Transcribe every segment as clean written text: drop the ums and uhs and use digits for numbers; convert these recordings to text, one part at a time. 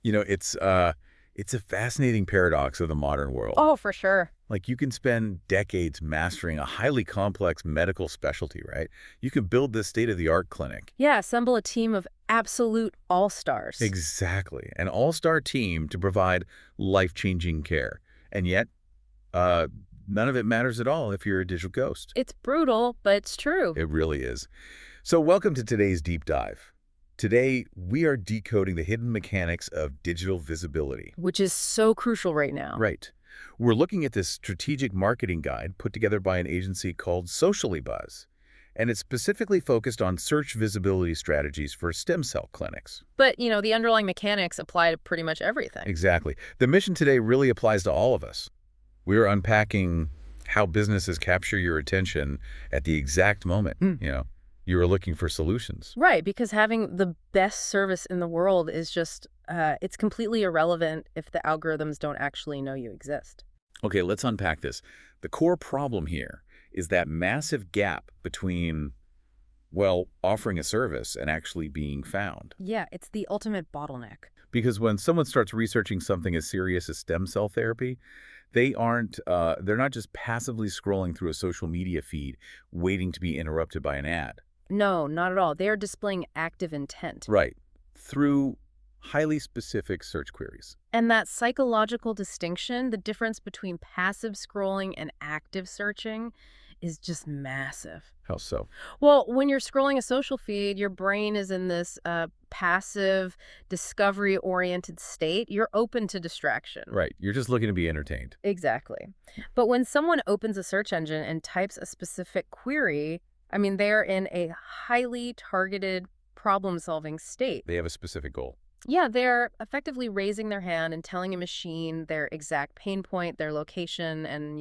It's a fascinating paradox of the modern world. Oh, for sure. Like, you can spend decades mastering a highly complex medical specialty, right? You can build this state-of-the-art clinic. Yeah, assemble a team of absolute all-stars. Exactly. An all-star team to provide life-changing care. And yet, uh, none of it matters at all if you're a digital ghost. It's brutal, but it's true. It really is. So welcome to today's deep dive. Today, we are decoding the hidden mechanics of digital visibility. Which is so crucial right now. Right. We're looking at this strategic marketing guide put together by an agency called Socially Buzz, and it's specifically focused on search visibility strategies for stem cell clinics. But, the underlying mechanics apply to pretty much everything. Exactly. The mission today really applies to all of us. We're unpacking how businesses capture your attention at the exact moment, you are looking for solutions. Right, because having the best service in the world is just, it's completely irrelevant if the algorithms don't actually know you exist. Okay, let's unpack this. The core problem here is that massive gap between, well, offering a service and actually being found. Yeah, it's the ultimate bottleneck. Because when someone starts researching something as serious as stem cell therapy, they're not just passively scrolling through a social media feed waiting to be interrupted by an ad. No, not at all. They are displaying active intent. Right. Through highly specific search queries. And that psychological distinction, the difference between passive scrolling and active searching, is just massive. How so? Well, when you're scrolling a social feed, your brain is in this passive, discovery-oriented state. You're open to distraction. Right. You're just looking to be entertained. Exactly. But when someone opens a search engine and types a specific query, they're in a highly targeted problem-solving state. They have a specific goal. Yeah, they're effectively raising their hand and telling a machine their exact pain point, their location, and,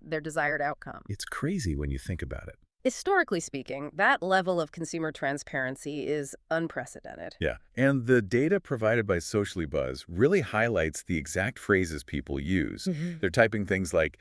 their desired outcome. It's crazy when you think about it. Historically speaking, that level of consumer transparency is unprecedented. Yeah. And the data provided by Socially Buzz really highlights the exact phrases people use. They're typing things like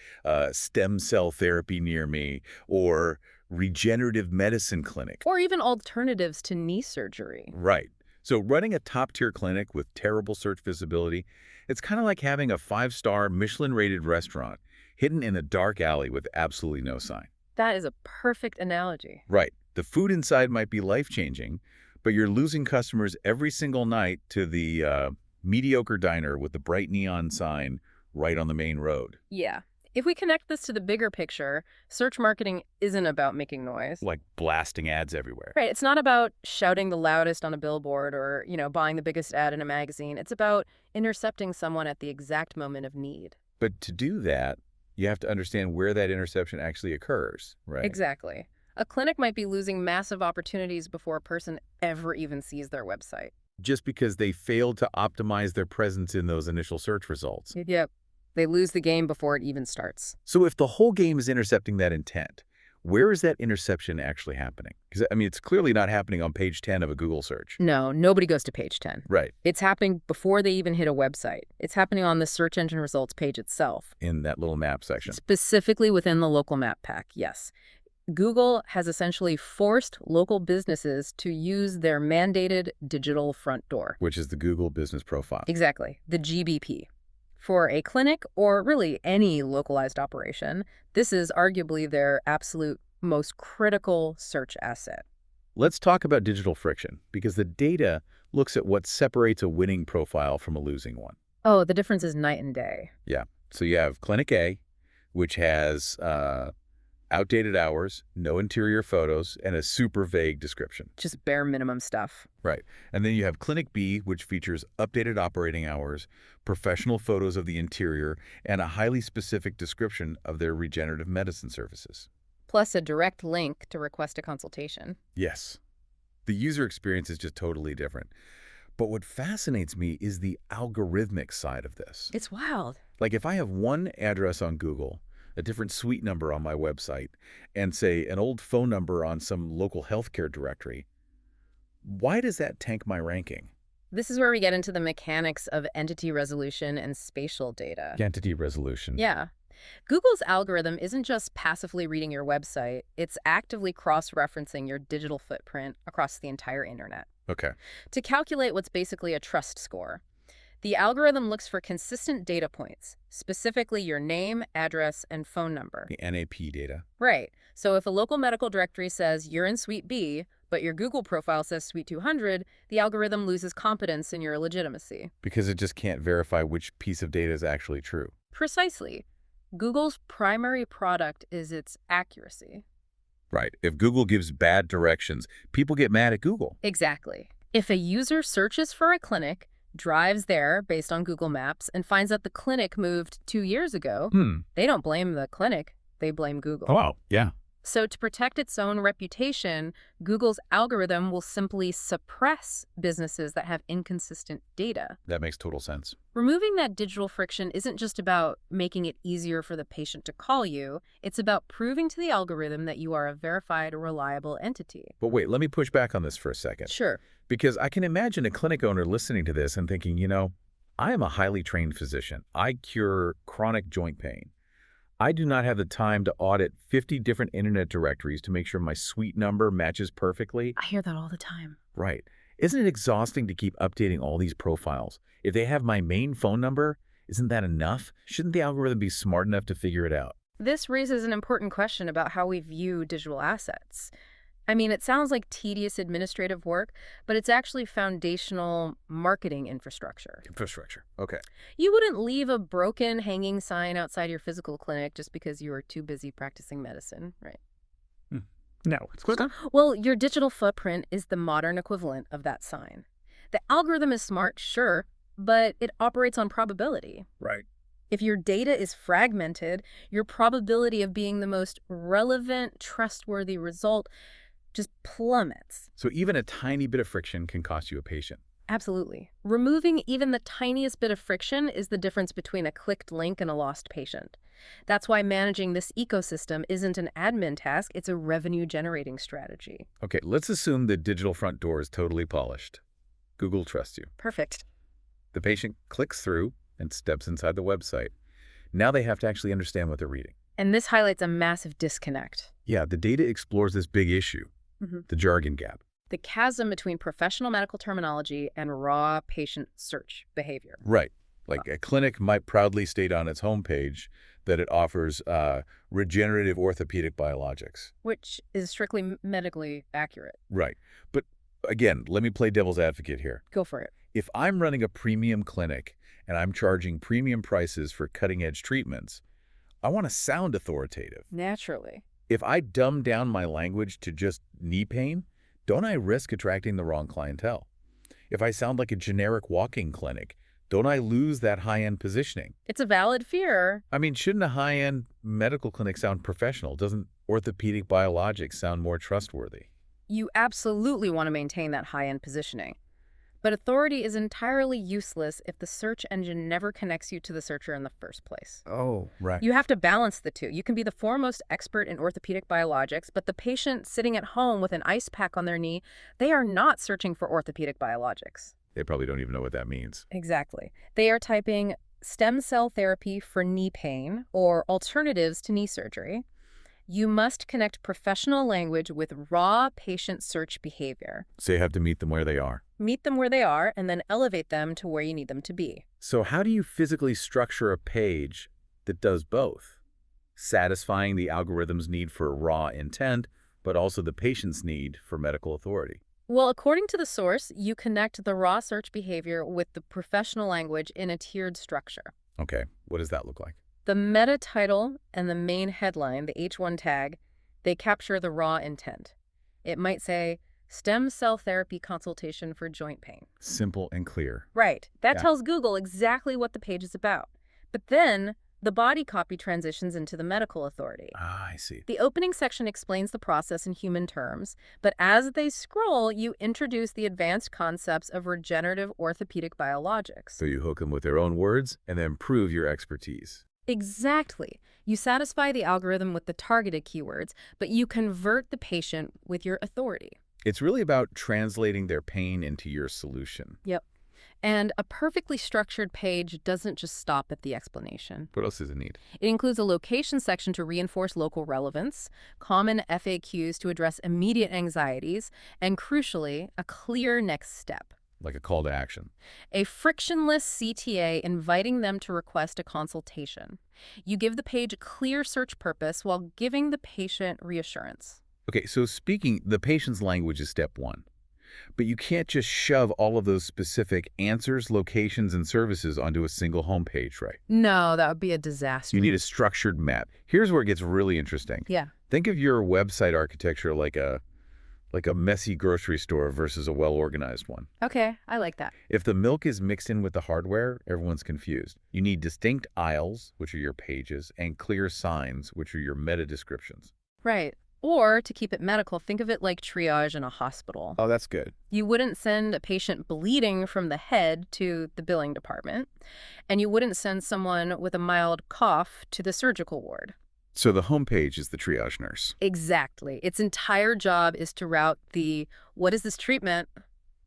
stem cell therapy near me or regenerative medicine clinic. Or even alternatives to knee surgery. Right. So running a top-tier clinic with terrible search visibility, it's kind of like having a 5-star Michelin-rated restaurant hidden in a dark alley with absolutely no sign. That is a perfect analogy. Right. The food inside might be life-changing, but you're losing customers every single night to the mediocre diner with the bright neon sign right on the main road. Yeah. If we connect this to the bigger picture, search marketing isn't about making noise. Like blasting ads everywhere. Right. It's not about shouting the loudest on a billboard or, buying the biggest ad in a magazine. It's about intercepting someone at the exact moment of need. But to do that, you have to understand where that interception actually occurs, right? Exactly. A clinic might be losing massive opportunities before a person ever even sees their website. Just because they failed to optimize their presence in those initial search results. Yep. They lose the game before it even starts. So if the whole game is intercepting that intent, where is that interception actually happening? Because, it's clearly not happening on page 10 of a Google search. No, nobody goes to page 10. Right. It's happening before they even hit a website. It's happening on the search engine results page itself. In that little map section. Specifically within the local map pack, yes. Google has essentially forced local businesses to use their mandated digital front door. Which is the Google Business Profile. Exactly, the GBP. For a clinic, or really any localized operation, this is arguably their absolute most critical search asset. Let's talk about digital friction, because the data looks at what separates a winning profile from a losing one. Oh, the difference is night and day. Yeah. So you have Clinic A, which has outdated hours, no interior photos, and a super vague description. Just bare minimum stuff. Right. And then you have Clinic B, which features updated operating hours, professional photos of the interior, and a highly specific description of their regenerative medicine services. Plus a direct link to request a consultation. Yes. The user experience is just totally different. But what fascinates me is the algorithmic side of this. It's wild. Like if I have one address on Google, a different suite number on my website, and say an old phone number on some local healthcare directory, why does that tank my ranking? This is where we get into the mechanics of entity resolution and spatial data. Entity resolution. Yeah. Google's algorithm isn't just passively reading your website, it's actively cross-referencing your digital footprint across the entire internet. Okay. To calculate what's basically a trust score. The algorithm looks for consistent data points, specifically your name, address, and phone number. The NAP data. Right. So if a local medical directory says you're in Suite B, but your Google profile says Suite 200, the algorithm loses confidence in your legitimacy. Because it just can't verify which piece of data is actually true. Precisely. Google's primary product is its accuracy. Right. If Google gives bad directions, people get mad at Google. Exactly. If a user searches for a clinic, drives there based on Google Maps, and finds that the clinic moved 2 years ago, they don't blame the clinic, they blame Google. Oh, wow. Yeah. So to protect its own reputation, Google's algorithm will simply suppress businesses that have inconsistent data. That makes total sense. Removing that digital friction isn't just about making it easier for the patient to call you. It's about proving to the algorithm that you are a verified, reliable entity. But wait, let me push back on this for a second. Sure. Because I can imagine a clinic owner listening to this and thinking, I am a highly trained physician. I cure chronic joint pain. I do not have the time to audit 50 different internet directories to make sure my suite number matches perfectly. I hear that all the time. Right. Isn't it exhausting to keep updating all these profiles? If they have my main phone number, isn't that enough? Shouldn't the algorithm be smart enough to figure it out? This raises an important question about how we view digital assets. I mean, it sounds like tedious administrative work, but it's actually foundational marketing infrastructure. Infrastructure. Okay. You wouldn't leave a broken hanging sign outside your physical clinic just because you are too busy practicing medicine, right? No, it's good. Well, your digital footprint is the modern equivalent of that sign. The algorithm is smart, sure, but it operates on probability. Right. If your data is fragmented, your probability of being the most relevant, trustworthy result just plummets. So even a tiny bit of friction can cost you a patient. Absolutely. Removing even the tiniest bit of friction is the difference between a clicked link and a lost patient. That's why managing this ecosystem isn't an admin task, it's a revenue-generating strategy. Okay, let's assume the digital front door is totally polished. Google trusts you. Perfect. The patient clicks through and steps inside the website. Now they have to actually understand what they're reading. And this highlights a massive disconnect. Yeah, the data explores this big issue, the jargon gap. The chasm between professional medical terminology and raw patient search behavior. Right. Like a clinic might proudly state on its homepage that it offers regenerative orthopedic biologics. Which is strictly medically accurate. Right. But again, let me play devil's advocate here. Go for it. If I'm running a premium clinic and I'm charging premium prices for cutting-edge treatments, I want to sound authoritative. Naturally. If I dumb down my language to just knee pain, don't I risk attracting the wrong clientele? If I sound like a generic walking clinic, don't I lose that high-end positioning? It's a valid fear. I mean, shouldn't a high-end medical clinic sound professional? Doesn't orthopedic biologics sound more trustworthy? You absolutely want to maintain that high-end positioning. But authority is entirely useless if the search engine never connects you to the searcher in the first place. Oh, right. You have to balance the two. You can be the foremost expert in orthopedic biologics, but the patient sitting at home with an ice pack on their knee, they are not searching for orthopedic biologics. They probably don't even know what that means. Exactly. They are typing stem cell therapy for knee pain or alternatives to knee surgery. You must connect professional language with raw patient search behavior. So you have to meet them where they are. Meet them where they are and then elevate them to where you need them to be. So how do you physically structure a page that does both? Satisfying the algorithm's need for raw intent, but also the patient's need for medical authority. Well, according to the source, you connect the raw search behavior with the professional language in a tiered structure. Okay, what does that look like? The meta title and the main headline, the H1 tag, they capture the raw intent. It might say, stem cell therapy consultation for joint pain. Simple and clear. Right. That Yeah. tells Google exactly what the page is about. But then the body copy transitions into the medical authority. Ah, I see. The opening section explains the process in human terms, but as they scroll, you introduce the advanced concepts of regenerative orthopedic biologics. So you hook them with their own words and then prove your expertise. Exactly. You satisfy the algorithm with the targeted keywords, but you convert the patient with your authority. It's really about translating their pain into your solution. Yep. And a perfectly structured page doesn't just stop at the explanation. What else does it need? It includes a location section to reinforce local relevance, common FAQs to address immediate anxieties, and crucially, a clear next step. like a call to action. A frictionless CTA inviting them to request a consultation. You give the page a clear search purpose while giving the patient reassurance. Okay, so speaking, the patient's language is step one. But you can't just shove all of those specific answers, locations, and services onto a single homepage, right? No, that would be a You disaster. need a structured map. Here's where it gets really interesting. Yeah. Think of your website architecture like a messy grocery store versus a well-organized one. Okay, I like that. If the milk is mixed in with the hardware, everyone's confused. You need distinct aisles, which are your pages, and clear signs, which are your meta descriptions. Right. Or, to keep it medical, think of it like triage in a hospital. Oh, that's good. You wouldn't send a patient bleeding from the head to the billing department, and you wouldn't send someone with a mild cough to the surgical ward. So the homepage is the triage nurse. Exactly. Its entire job is to route the "what is this treatment"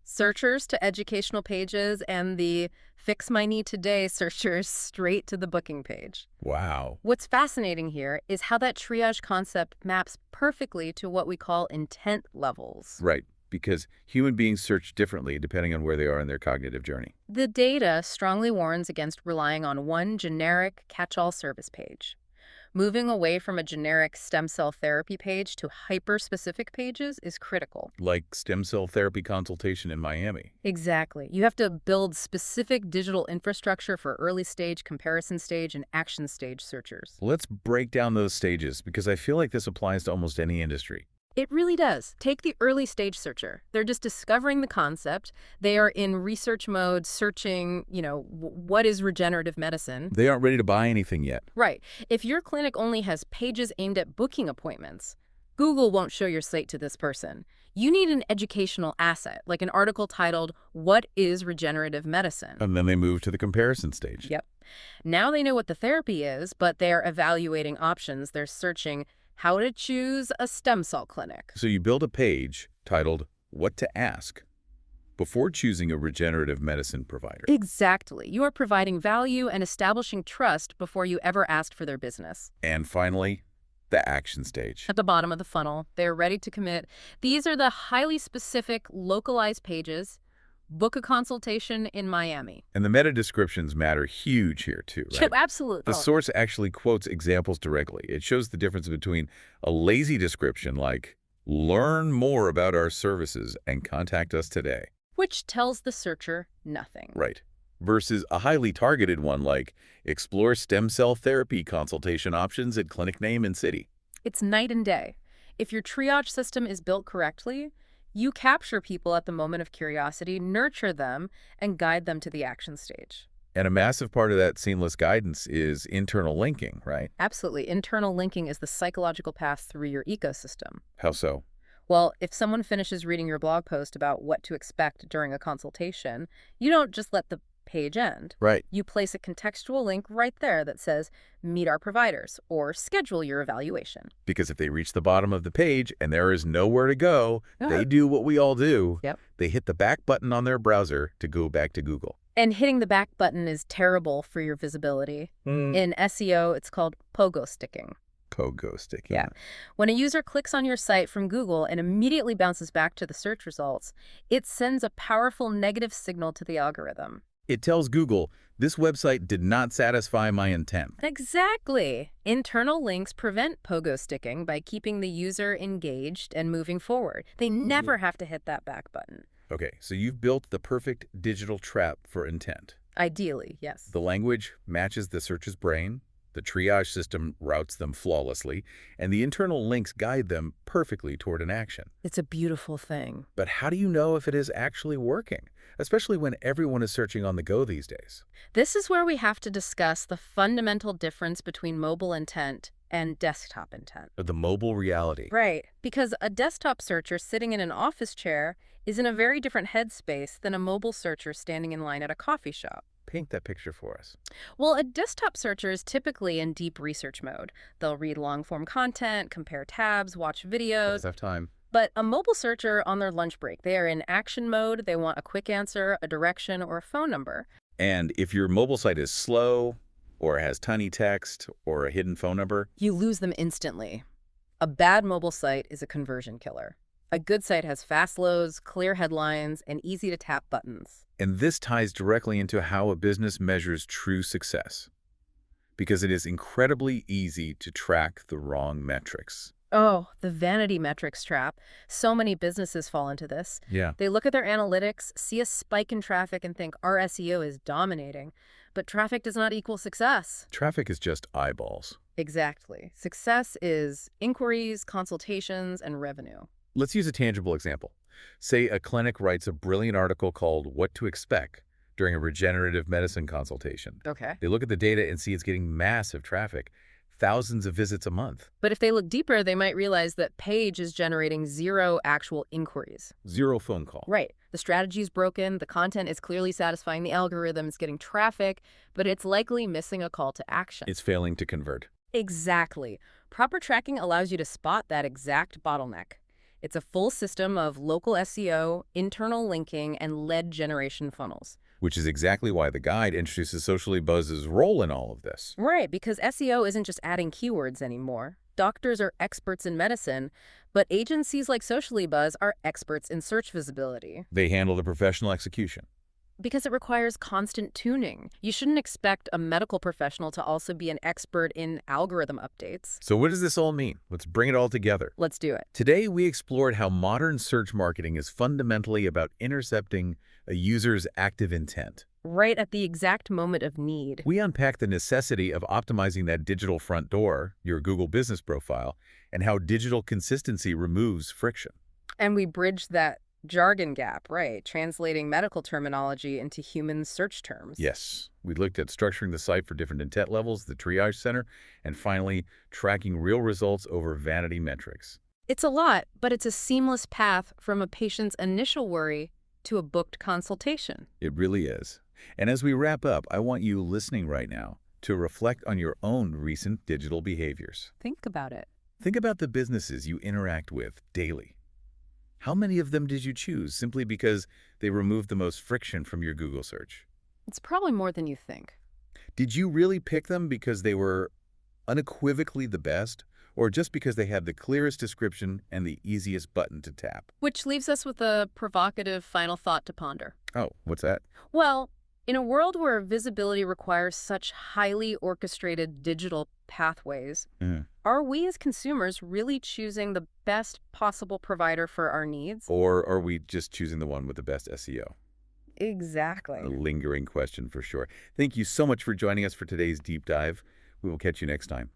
searchers to educational pages and the "fix my knee today" searchers straight to the booking page. Wow. What's fascinating here is how that triage concept maps perfectly to what we call intent levels. Right, because human beings search differently depending on where they are in their cognitive journey. The data strongly warns against relying on one generic catch-all service page. Moving away from a generic stem cell therapy page to hyper-specific pages is critical. Like stem cell therapy consultation in Miami. Exactly. You have to build specific digital infrastructure for early stage, comparison stage, and action stage searchers. Let's break down those stages because I feel like this applies to almost any industry. It really does. Take the early stage searcher. They're just discovering the concept. They are in research mode, searching, what is regenerative medicine? They aren't ready to buy anything yet. Right. If your clinic only has pages aimed at booking appointments, Google won't show your site to this person. You need an educational asset, like an article titled, "What is Regenerative Medicine?" And then they move to the comparison stage. Yep. Now they know what the therapy is, but they are evaluating options. They're searching how to choose a stem cell clinic. So you build a page titled What to Ask before choosing a regenerative medicine provider. Exactly. You are providing value and establishing trust before you ever asked for their business. And finally, the action stage. At the bottom of the funnel, they're ready to commit. These are the highly specific, localized pages. Book a consultation in Miami. And the meta descriptions matter huge here too, right? Yep, absolutely. The source actually quotes examples directly. It shows the difference between a lazy description like, learn more about our services and contact us today. Which tells the searcher nothing. Right. Versus a highly targeted one like, explore stem cell therapy consultation options at clinic name and city. It's night and day. If your triage system is built correctly, you capture people at the moment of curiosity, nurture them, and guide them to the action stage. And a massive part of that seamless guidance is internal linking, right? Absolutely. Internal linking is the psychological path through your ecosystem. How so? Well, if someone finishes reading your blog post about what to expect during a consultation, you don't just let the page end. Right. You place a contextual link right there that says, "Meet our providers," or "Schedule your evaluation." Because if they reach the bottom of the page and there is nowhere to go, they do what we all do. Yep. They hit the back button on their browser to go back to Google. And hitting the back button is terrible for your visibility. In SEO, it's called pogo sticking. Pogo sticking. Yeah. When a user clicks on your site from Google and immediately bounces back to the search results, it sends a powerful negative signal to the algorithm. It tells Google, this website did not satisfy my intent. Exactly. Internal links prevent pogo sticking by keeping the user engaged and moving forward. They never have to hit that back button. Okay, so you've built the perfect digital trap for intent. Ideally, yes. The language matches the searcher's brain, the triage system routes them flawlessly, and the internal links guide them perfectly toward an action. It's a beautiful thing. But how do you know if it is actually working, especially when everyone is searching on the go these days? This is where we have to discuss the fundamental difference between mobile intent and desktop intent. The mobile reality. Right, because a desktop searcher sitting in an office chair is in a very different headspace than a mobile searcher standing in line at a coffee shop. Paint that picture for us. Well, a desktop searcher is typically in deep research mode. They'll read long-form content, compare tabs, watch videos. Have time. But a mobile searcher on their lunch break, they are in action mode. They want a quick answer, a direction, or a phone number. And if your mobile site is slow, or has tiny text, or a hidden phone number, You lose them instantly. A bad mobile site is a conversion killer. A good site has fast loads, clear headlines, and easy-to-tap buttons. And this ties directly into how a business measures true success, because it is incredibly easy to track the wrong metrics. Oh, the vanity metrics trap. So many businesses fall into this. Yeah. They look at their analytics, see a spike in traffic, and think our SEO is dominating. But traffic does not equal success. Traffic is just eyeballs. Exactly. Success is inquiries, consultations, and revenue. Let's use a tangible example. Say a clinic writes a brilliant article called What to Expect during a regenerative medicine consultation. Okay. They look at the data and see it's getting massive traffic, thousands of visits a month, But if they look deeper, they might realize that page is generating zero actual inquiries. zero phone call. Right. The strategy is broken, the content is clearly satisfying the algorithm, it's getting traffic, but it's likely missing a call to action. It's failing to convert. Exactly. Proper tracking allows you to spot that exact bottleneck. It's a full system of local SEO, internal linking, and lead generation funnels. Which is exactly why the guide introduces Socially Buzz's role in all of this. Right, because SEO isn't just adding keywords anymore. Doctors are experts in medicine, but agencies like Socially Buzz are experts in search visibility. They handle the professional execution. Because it requires constant tuning. You shouldn't expect a medical professional to also be an expert in algorithm updates. So what does this all mean? Let's bring it all together. Let's do it. Today, we explored how modern search marketing is fundamentally about intercepting a user's active intent. Right at the exact moment of need. We unpacked the necessity of optimizing that digital front door, your Google business profile, and how digital consistency removes friction. And we bridged that jargon gap, right? Translating medical terminology into human search terms. Yes, we looked at structuring the site for different intent levels, the triage center, and finally, tracking real results over vanity metrics. It's a lot, but it's a seamless path from a patient's initial worry to a booked consultation. It really is. And as we wrap up, I want you listening right now to reflect on your own recent digital behaviors. Think about it. Think about the businesses you interact with daily. How many of them did you choose simply because they removed the most friction from your Google search? It's probably more than you think. Did you really pick them because they were unequivocally the best, or just because they had the clearest description and the easiest button to tap? Which leaves us with a provocative final thought to ponder. Oh, what's that? Well, in a world where visibility requires such highly orchestrated digital pathways, are we as consumers really choosing the best possible provider for our needs? Or are we just choosing the one with the best SEO? Exactly. A lingering question for sure. Thank you so much for joining us for today's deep dive. We will catch you next time.